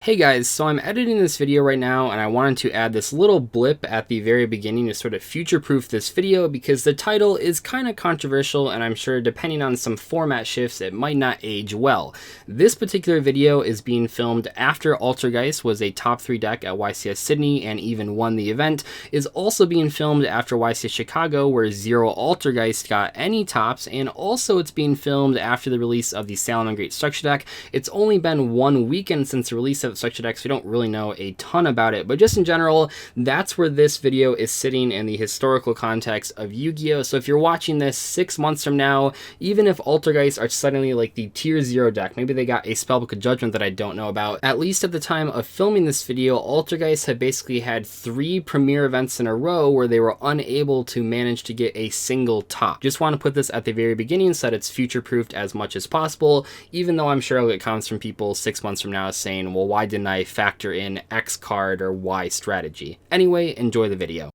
Hey guys, so I'm editing this video right now and I wanted to add this little blip at the very beginning to sort of future-proof this video because the title is kind of controversial and I'm sure depending on some format shifts it might not age well. This particular video is being filmed after Altergeists was a top 3 deck at YCS Sydney and even won the event, is also being filmed after YCS Chicago where 0 Altergeist got any tops, and also it's being filmed after the release of the Salamangreat structure deck. It's only been 1 weekend since the release of structure decks, we don't really know a ton about it, but just in general, that's where this video is sitting in the historical context of Yu-Gi-Oh! So if you're watching this 6 months from now, even if Altergeists are suddenly like the tier 0 deck, maybe they got a Spellbook of Judgment that I don't know about, at least at the time of filming this video, Altergeists have basically had 3 premier events in a row where they were unable to manage to get a single top. Just want to put this at the very beginning so that it's future-proofed as much as possible, even though I'm sure I'll get comments from people 6 months from now saying, well, why didn't I factor in X card or Y strategy? Anyway, enjoy the video.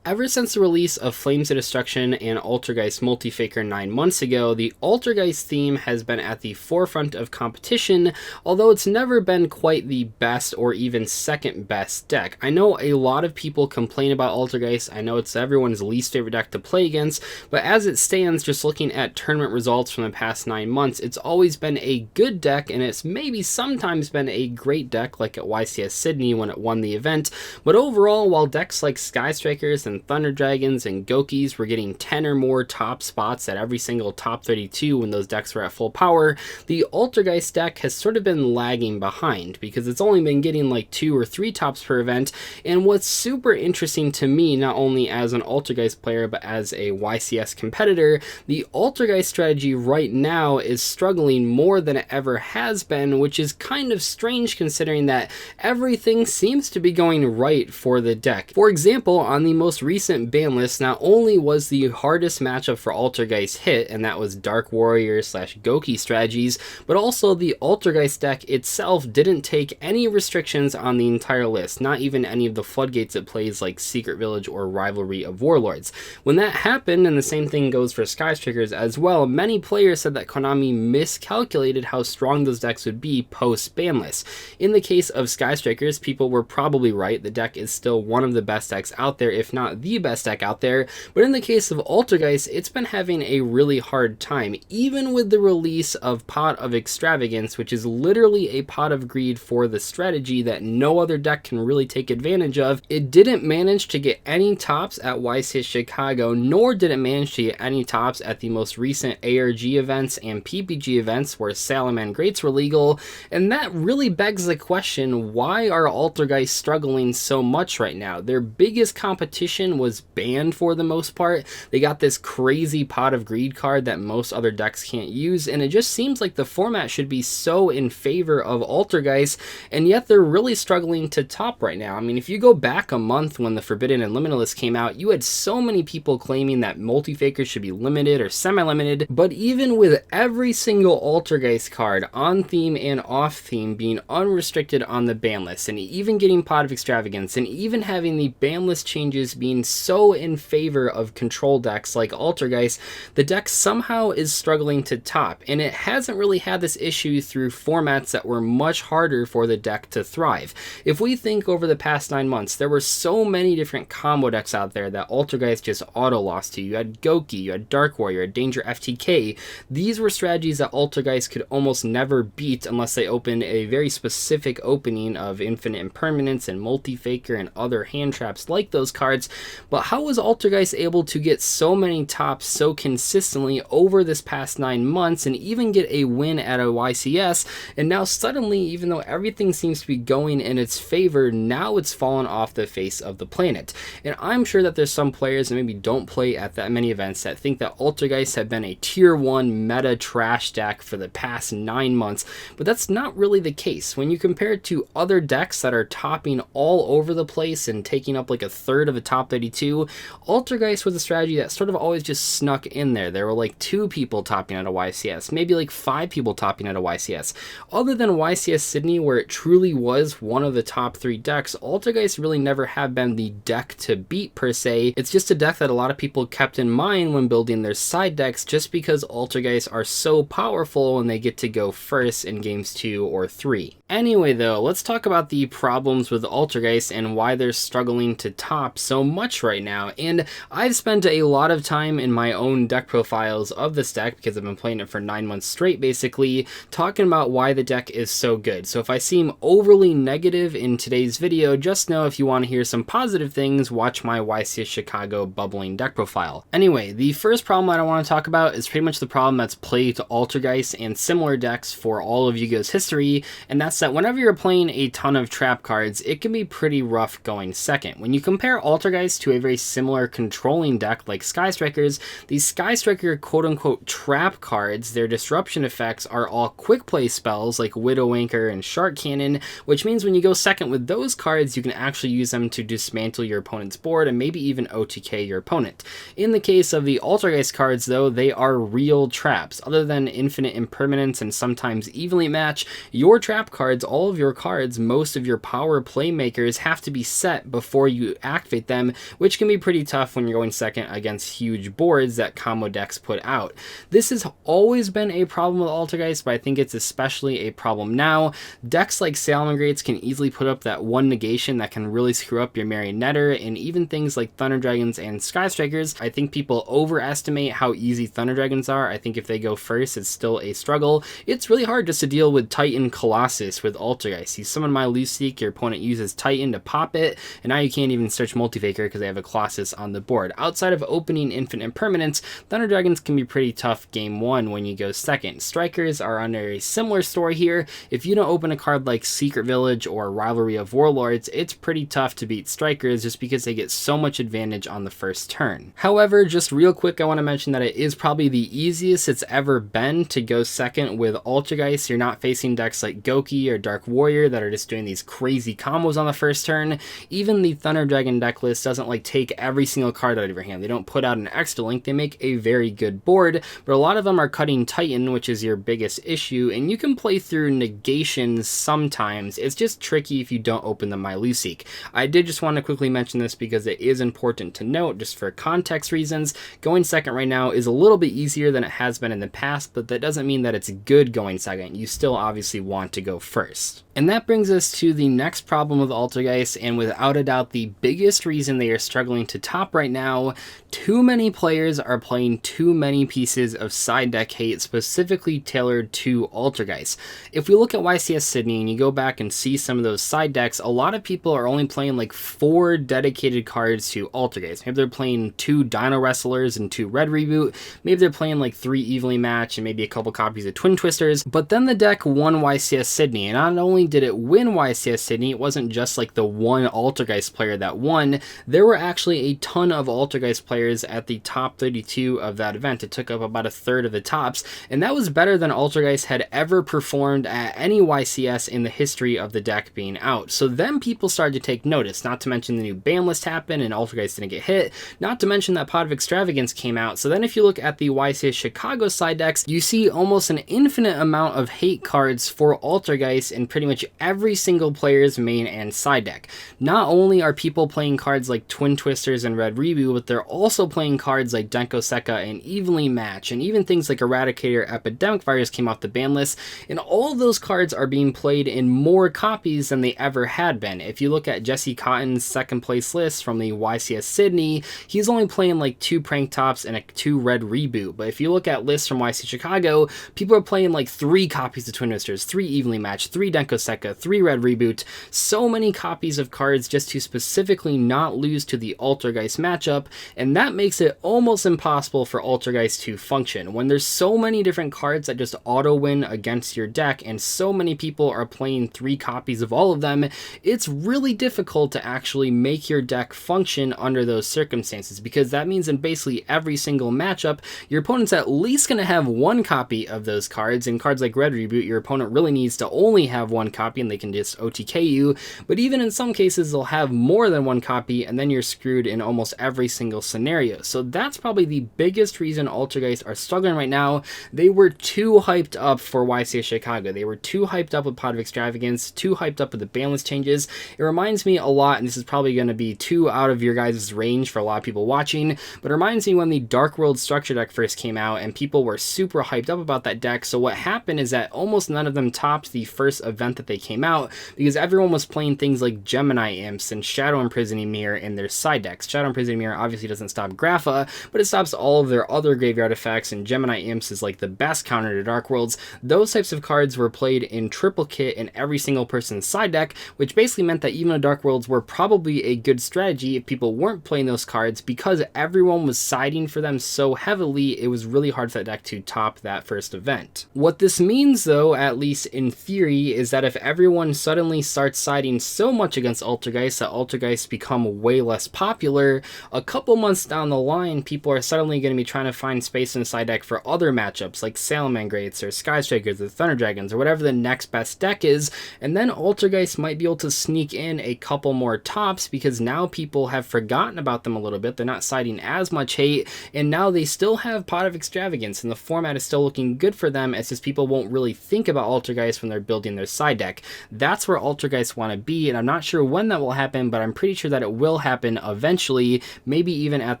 Ever since the release of Flames of Destruction and Altergeist Multi-Faker 9 months ago, the Altergeist theme has been at the forefront of competition, although it's never been quite the best or even second best deck. I know a lot of people complain about Altergeist, I know it's everyone's least favorite deck to play against, but as it stands, just looking at tournament results from the past 9 months, it's always been a good deck, and it's maybe sometimes been a great deck like at YCS Sydney when it won the event, but overall, while decks like Sky Strikers and Thunder Dragons and Gokis were getting 10 or more top spots at every single top 32 when those decks were at full power, the Altergeist deck has sort of been lagging behind because it's only been getting like 2 or 3 tops per event. And what's super interesting to me, not only as an Altergeist player but as a YCS competitor, the Altergeist strategy right now is struggling more than it ever has been, which is kind of strange considering that everything seems to be going right for the deck. For example, on the most recent ban list, not only was the hardest matchup for Altergeist hit, and that was Dark Warrior / Goki strategies, but also the Altergeist deck itself didn't take any restrictions on the entire list, not even any of the floodgates it plays like Secret Village or Rivalry of Warlords. When that happened, and the same thing goes for Sky Strikers as well, many players said that Konami miscalculated how strong those decks would be post ban list. In the case of Sky Strikers, people were probably right, the deck is still one of the best decks out there, if not the best deck out there, but in the case of Altergeist, it's been having a really hard time. Even with the release of Pot of Extravagance, which is literally a pot of greed for the strategy that no other deck can really take advantage of, it didn't manage to get any tops at YCS Chicago, nor did it manage to get any tops at the most recent ARG events and PPG events where Salamangreats were legal, and that really begs the question, why are Altergeists struggling so much right now? Their biggest competition was banned for the most part. They got this crazy Pot of Greed card that most other decks can't use, and it just seems like the format should be so in favor of Altergeists, and yet they're really struggling to top right now. I mean, if you go back a month when the Forbidden and Limitless came out, you had so many people claiming that multi-fakers should be limited or semi-limited, but even with every single Altergeist card on theme and off theme being unrestricted on the ban list, and even getting Pot of Extravagance, and even having the ban list changes being so in favor of control decks like Altergeist, the deck somehow is struggling to top, and it hasn't really had this issue through formats that were much harder for the deck to thrive. If we think over the past 9 months, there were so many different combo decks out there that Altergeist just auto-lost to. You had Goki, you had Dark Warrior, you had Danger FTK. These were strategies that Altergeist could almost never beat unless they opened a very specific opening of Infinite Impermanence and Multi-Faker and other hand traps like those cards. But how was Altergeist able to get so many tops so consistently over this past 9 months and even get a win at a YCS, and now suddenly, even though everything seems to be going in its favor, now it's fallen off the face of the planet? And I'm sure that there's some players that maybe don't play at that many events that think that Altergeists have been a tier 1 meta trash deck for the past 9 months, but that's not really the case. When you compare it to other decks that are topping all over the place and taking up like a third of the top top 32, Altergeist was a strategy that sort of always just snuck in there. There were like 2 people topping out of YCS, maybe like 5 people topping out of YCS. Other than YCS Sydney, where it truly was one of the top 3 decks, Altergeist really never have been the deck to beat per se. It's just a deck that a lot of people kept in mind when building their side decks, just because Altergeists are so powerful when they get to go first in games 2 or 3. Anyway though, let's talk about the problems with Altergeist and why they're struggling to top so much right now. And I've spent a lot of time in my own deck profiles of this deck, because I've been playing it for 9 months straight basically, talking about why the deck is so good. So if I seem overly negative in today's video, just know if you want to hear some positive things, watch my YCS Chicago bubbling deck profile. Anyway, the first problem that I want to talk about is pretty much the problem that's plagued Altergeist and similar decks for all of Yu-Gi-Oh's history, and that's that whenever you're playing a ton of trap cards, it can be pretty rough going second. When you compare Altergeist to a very similar controlling deck like Sky Strikers, these Sky Striker quote-unquote trap cards, their disruption effects are all quick play spells like Widow Anchor and Shark Cannon, which means when you go second with those cards, you can actually use them to dismantle your opponent's board and maybe even OTK your opponent. In the case of the Altergeist cards though, they are real traps. Other than infinite impermanence and sometimes evenly match, your trap cards, all of your cards, most of your power playmakers have to be set before you activate them, which can be pretty tough when you're going second against huge boards that combo decks put out. This has always been a problem with Altergeist, but I think it's especially a problem now. Decks like Salamangreats can easily put up that one negation that can really screw up your Marionetter, and even things like Thunder Dragons and Sky Strikers. I think people overestimate how easy Thunder Dragons are. I think if they go first, it's still a struggle. It's really hard just to deal with Titan Colossus with Altergeist. You summon Miluseek, your opponent uses Titan to pop it, and now you can't even search Multifaker because they have a Colossus on the board. Outside of opening infinite impermanence, Thunder Dragons can be pretty tough game 1 when you go second. Strikers are under a similar story here. If you don't open a card like Secret Village or Rivalry of Warlords, it's pretty tough to beat Strikers just because they get so much advantage on the first turn. However, just real quick, I want to mention that it is probably the easiest it's ever been to go second with Altergeist. You're not facing decks like Goki or Dark Warrior that are just doing these crazy combos on the first turn. Even the Thunder Dragon deck list doesn't like take every single card out of your hand. They don't put out an extra link. They make a very good board, but a lot of them are cutting Titan, which is your biggest issue, and you can play through negations sometimes. It's just tricky if you don't open the Miluseek. I did just want to quickly mention this because it is important to note, just for context reasons. Going second right now is a little bit easier than it has been in the past, but that doesn't mean that it's good going second. You still obviously want to go first. And that brings us to the next problem with Altergeist, and without a doubt the biggest reason they are struggling to top right now. Too many players are playing too many pieces of side deck hate specifically tailored to Altergeist. If we look at YCS Sydney and you go back and see some of those side decks, a lot of people are only playing like 4 dedicated cards to Altergeist. Maybe they're playing 2 Dino Wrestlers and 2 Red Reboot. Maybe they're playing like 3 Evenly Match and maybe a couple copies of Twin Twisters. But then the deck won YCS Sydney, and not only did it win YCS Sydney, it wasn't just like the one Altergeist player that won. There were actually a ton of Altergeist players at the top 32 of that event. It took up about a third of the tops, and that was better than Altergeist had ever performed at any YCS in the history of the deck being out. So then people started to take notice, not to mention the new ban list happened and Altergeist didn't get hit, not to mention that Pot of Extravagance came out. So then if you look at the YCS Chicago side decks, you see almost an infinite amount of hate cards for Altergeist in pretty much every single player's main and side deck. Not only are people playing cards like Twin Twisters and Red Reboot, but they're also playing cards like Denko Sekka and Evenly Match, and even things like Eradicator, Epidemic Virus came off the ban list, and all of those cards are being played in more copies than they ever had been. If you look at Jesse Cotton's second place list from the YCS Sydney, he's only playing like 2 Prank Tops and 2 Red Reboot, but if you look at lists from YCS Chicago, people are playing like 3 copies of Twin Twisters, 3 Evenly Match, 3 Denko Sekka, 3 Red Reboot, so many copies of cards just to specifically not lose to the Altergeist matchup, and that makes it almost impossible for Altergeist to function. When there's so many different cards that just auto-win against your deck, and so many people are playing 3 copies of all of them, it's really difficult to actually make your deck function under those circumstances, because that means in basically every single matchup, your opponent's at least going to have 1 copy of those cards, and cards like Red Reboot, your opponent really needs to only only have one copy and they can just OTK you, but even in some cases they'll have more than one copy, and then you're screwed in almost every single scenario. So that's probably the biggest reason Altergeists are struggling right now. They were too hyped up for YCS Chicago. They were too hyped up with Pot of Extravagance, too hyped up with the ban list changes. It reminds me a lot, and this is probably going to be too out of your guys' range for a lot of people watching, but it reminds me when the Dark World structure deck first came out and people were super hyped up about that deck. So what happened is that almost none of them topped the first event that they came out because everyone was playing things like Gemini Imps and Shadow Imprisoning Mirror in their side decks. Shadow Imprisoning Mirror obviously doesn't stop Grapha, but it stops all of their other graveyard effects, and Gemini Imps is like the best counter to Dark Worlds. Those types of cards were played in triple kit in every single person's side deck, which basically meant that even though Dark Worlds were probably a good strategy, if people weren't playing those cards, because everyone was siding for them so heavily, it was really hard for that deck to top that first event. What this means though, at least in theory, is that if everyone suddenly starts siding so much against Altergeists that Altergeists become way less popular, a couple months down the line, people are suddenly going to be trying to find space in the side deck for other matchups like Salamangreats or Sky Strikers or Thunder Dragons or whatever the next best deck is, and then Altergeists might be able to sneak in a couple more tops because now people have forgotten about them a little bit. They're not citing as much hate, and now they still have Pot of Extravagance, and the format is still looking good for them. It's just people won't really think about Altergeists when they're building their side deck. That's where Altergeists want to be, and I'm not sure when that will happen, but I'm pretty sure that it will happen eventually, maybe even at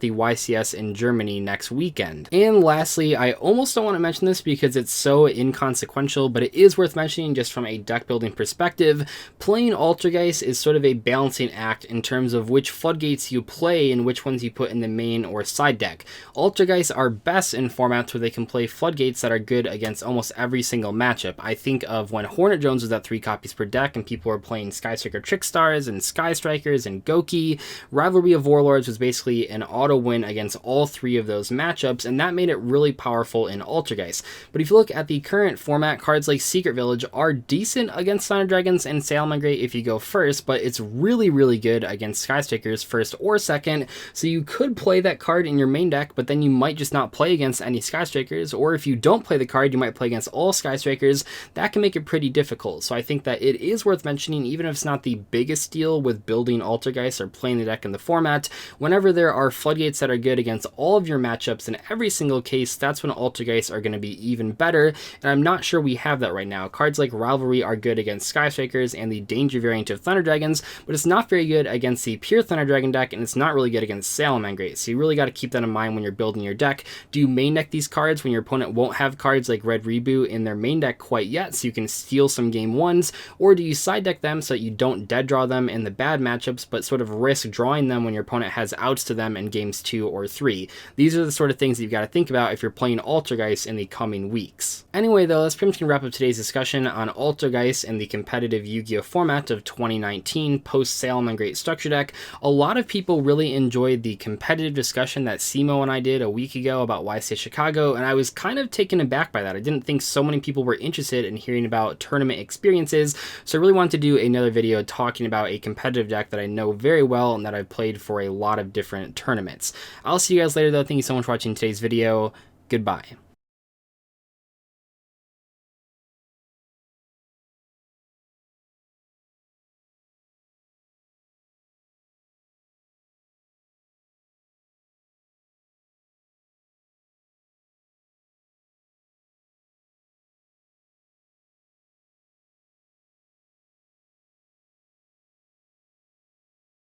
the YCS in Germany next weekend. And lastly, I almost don't want to mention this because it's so inconsequential, but it is worth mentioning just from a deck building perspective. Playing Altergeists is sort of a balancing act in terms of which floodgates you play and which ones you put in the main or side deck. Altergeists are best in formats where they can play floodgates that are good against almost every single matchup. I think of when Hornet Drones was at 3 copies per deck and people were playing Sky Striker Trickstars and Sky Strikers and Goki. Rivalry of Warlords was basically an auto win against all 3 of those matchups, and that made it really powerful in Altergeists. But if you look at the current format, cards like Secret Village are decent against Thunder Dragons and Salamangreat if you go first, but it's really, really good against Sky Strikers first or second, so you could play that card in your main deck, but then you might just not play against any Sky Strikers, or if you don't play the card, you might play against all Sky Strikers. That can make it pretty difficult, so I think that it is worth mentioning, even if it's not the biggest deal with building Altergeists or playing the deck in the format, whenever there are floodgates that are good against all of your matchups in every single case, that's when Altergeists are going to be even better, and I'm not sure we have that right now. Cards like Rivalry are good against Sky Strikers and the Danger variant of Thunder Dragons, but it's not very good against the pure Thunder Dragon deck, and it's not really good against Salamangreat, so you really got to keep that in mind when you're building your deck. Do you main deck these cards when your opponent won't have cards like Red Reboot in their main deck quite yet, so you can steal some game ones, or do you side deck them so that you don't dead draw them in the bad matchups, but sort of risk drawing them when your opponent has outs to them in games 2 or 3? These are the sort of things that you've got to think about if you're playing Altergeists in the coming weeks. Anyway though, that's pretty much going to wrap up today's discussion on Altergeists in the competitive Yu-Gi-Oh! Format of 2019 post-Salamangreat structure deck. A lot of people really enjoyed the competitive discussion that Simo and I did a week ago about YCS Chicago, and I was kind of taken aback by that. I didn't think so many people were interested in hearing about tournament experiences, so I really wanted to do another video talking about a competitive deck that I know very well and that I've played for a lot of different tournaments. I'll see you guys later though. Thank you so much for watching today's video. Goodbye.